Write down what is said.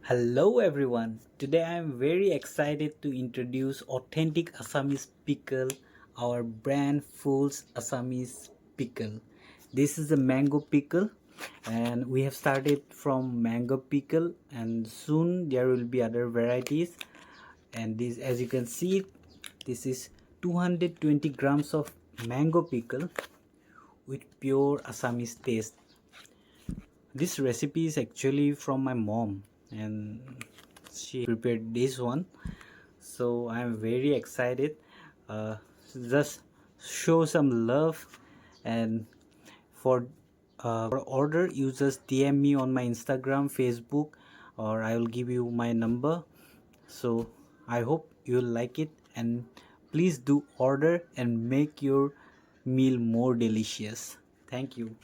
Hello everyone. Today I am very excited to introduce authentic Assamese pickle, our brand Fool's Assamese Pickle. This is a mango pickle and we have started from mango pickle and soon there will be other varieties, and this, as you can see, this is 220 grams of mango pickle with pure Assamese taste. This recipe is actually from my mom and she prepared this one, so I'm very excited. uh, just show some love, and for order you just DM me on my Instagram, Facebook, or I will give you my number. So I hope you'll like it, and please do order and make your meal more delicious. Thank you.